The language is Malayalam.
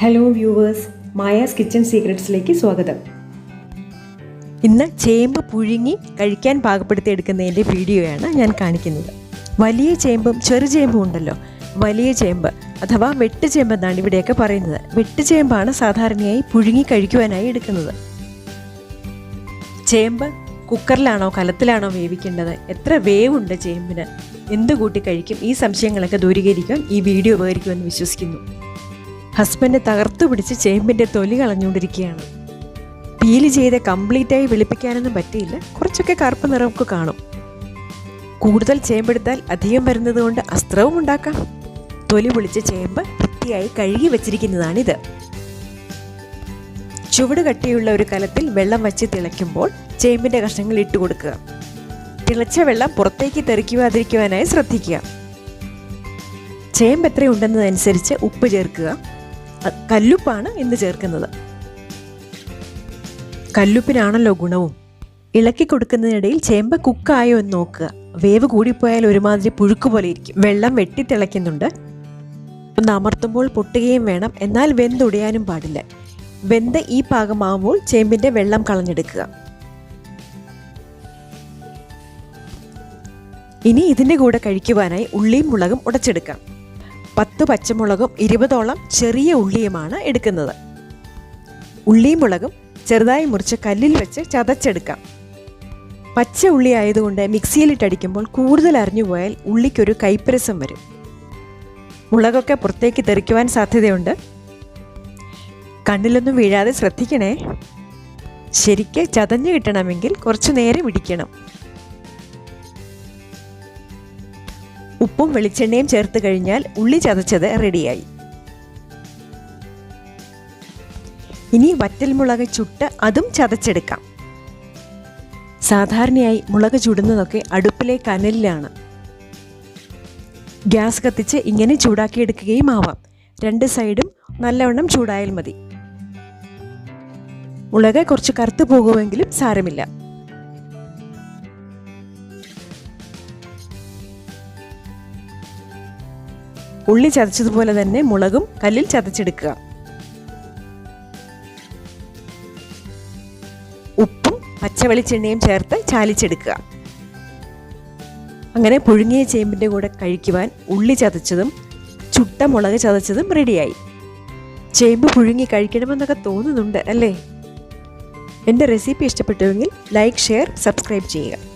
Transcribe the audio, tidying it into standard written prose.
ഹലോ വ്യൂവേഴ്സ്, മായാസ് കിച്ചൺ സീക്രട്സിലേക്ക് സ്വാഗതം. ഇന്ന് ചേമ്പ് പുഴുങ്ങി കഴിക്കാൻ പാകപ്പെടുത്തിയെടുക്കുന്നതിൻ്റെ വീഡിയോയാണ് ഞാൻ കാണിക്കുന്നത്. വലിയ ചേമ്പും ചെറുചേമ്പും ഉണ്ടല്ലോ. വലിയ ചേമ്പ് അഥവാ വെട്ടുചേമ്പ് എന്നാണ് ഇവിടെയൊക്കെ പറയുന്നത്. വെട്ടുചേമ്പാണ് സാധാരണയായി പുഴുങ്ങി കഴിക്കുവാനായി എടുക്കുന്നത്. ചേമ്പ് കുക്കറിലാണോ കലത്തിലാണോ വേവിക്കേണ്ടത്, എത്ര വേവുണ്ട് ചേമ്പിന്, എന്ത് കൂട്ടി കഴിക്കും, ഈ സംശയങ്ങളൊക്കെ ദൂരീകരിക്കാൻ ഈ വീഡിയോ ഉപകരിക്കുമെന്ന് വിശ്വസിക്കുന്നു. ഹസ്ബൻഡ് തകർത്തു പിടിച്ച് ചേമ്പിൻ്റെ തൊലി കളഞ്ഞുകൊണ്ടിരിക്കുകയാണ്. പീല് ചെയ്ത് കംപ്ലീറ്റായി വെളുപ്പിക്കാനൊന്നും പറ്റിയില്ല. കുറച്ചൊക്കെ കറുപ്പ് നിറമൊക്കെ കാണും. കൂടുതൽ ചേമ്പെടുത്താൽ അധികം വരുന്നത് കൊണ്ട് അസ്ത്രവും ഉണ്ടാക്കാം. തൊലി പൊളിച്ച ചേമ്പ് വൃത്തിയായി കഴുകി വെച്ചിരിക്കുന്നതാണിത്. ചുവട് കട്ടിയുള്ള ഒരു കലത്തിൽ വെള്ളം വച്ച് തിളയ്ക്കുമ്പോൾ ചേമ്പിൻ്റെ കഷ്ണങ്ങൾ ഇട്ട് കൊടുക്കുക. തിളച്ച വെള്ളം പുറത്തേക്ക് തെറിക്കുവാതിരിക്കുവാനായി ശ്രദ്ധിക്കുക. ചേമ്പ് എത്രയുണ്ടെന്നതനുസരിച്ച് ഉപ്പ് ചേർക്കുക. കല്ലുപ്പാണ് ഇന്ന് ചേർക്കുന്നത്. കല്ലുപ്പിനാണല്ലോ ഗുണവും. ഇളക്കി കൊടുക്കുന്നതിനിടയിൽ ചേമ്പ് കുക്കായോ എന്ന് നോക്കുക. വേവ് കൂടിപ്പോയാൽ ഒരുമാതിരി പുഴുക്ക് പോലെ ഇരിക്കും. വെള്ളം വെട്ടി തിളയ്ക്കുന്നുണ്ട്. ഒന്ന് അമർത്തുമ്പോൾ പൊട്ടുകയും വേണം, എന്നാൽ വെന്തുടയാനും പാടില്ല. വെന്ത് ഈ പാകമാകുമ്പോൾ ചേമ്പിൻ്റെ വെള്ളം കളഞ്ഞെടുക്കുക. ഇനി ഇതിൻ്റെ കൂടെ കഴിക്കുവാനായി ഉള്ളിയും മുളകും ഉടച്ചെടുക്കാം. 10 പച്ചമുളകും 20ഓളം ചെറിയ ഉള്ളിയുമാണ് എടുക്കുന്നത്. ഉള്ളിയും മുളകും ചെറുതായി മുറിച്ച് കല്ലിൽ വെച്ച് ചതച്ചെടുക്കാം. പച്ച ഉള്ളി ആയതുകൊണ്ട് മിക്സിയിലിട്ടടിക്കുമ്പോൾ കൂടുതൽ അരിഞ്ഞുപോയാൽ ഉള്ളിക്കൊരു കൈപ്പരസം വരും. മുളകൊക്കെ പുറത്തേക്ക് തെറിക്കുവാൻ സാധ്യതയുണ്ട്. കണ്ണിലൊന്നും വീഴാതെ ശ്രദ്ധിക്കണേ. ശരിക്ക് ചതഞ്ഞു കിട്ടണമെങ്കിൽ കുറച്ചു നേരം ഇടിക്കണം. ഉപ്പും വെളിച്ചെണ്ണയും ചേർത്ത് കഴിഞ്ഞാൽ ഉള്ളി ചതച്ചത് റെഡിയായി. ഇനി വറ്റൽമുളക് ചുട്ട് അതും ചതച്ചെടുക്കാം. സാധാരണയായി മുളക് ചുടുന്നതൊക്കെ അടുപ്പിലെ കനലിലാണ്. ഗ്യാസ് കത്തിച്ച് ഇങ്ങനെ ചൂടാക്കിയെടുക്കുകയും ആവാം. 2 സൈഡും നല്ലവണ്ണം ചൂടായാൽ മതി. മുളക് കുറച്ച് കറുത്തു പോകുമെങ്കിലും സാരമില്ല. ഉള്ളി ചതച്ചതുപോലെ തന്നെ മുളകും കല്ലിൽ ചതച്ചെടുക്കുക. ഉപ്പും പച്ചവെളിച്ചെണ്ണയും ചേർത്ത് ചാലിച്ചെടുക്കുക. അങ്ങനെ പുഴുങ്ങിയ ചേമ്പിൻ്റെ കൂടെ കഴിക്കുവാൻ ഉള്ളി ചതച്ചതും ചുട്ട മുളക് ചതച്ചതും റെഡിയായി. ചേമ്പ് പുഴുങ്ങി കഴിക്കണമെന്നൊക്കെ തോന്നുന്നുണ്ട് അല്ലേ? എൻ്റെ റെസിപ്പി ഇഷ്ടപ്പെട്ടുവെങ്കിൽ ലൈക്ക്, ഷെയർ, സബ്സ്ക്രൈബ് ചെയ്യുക.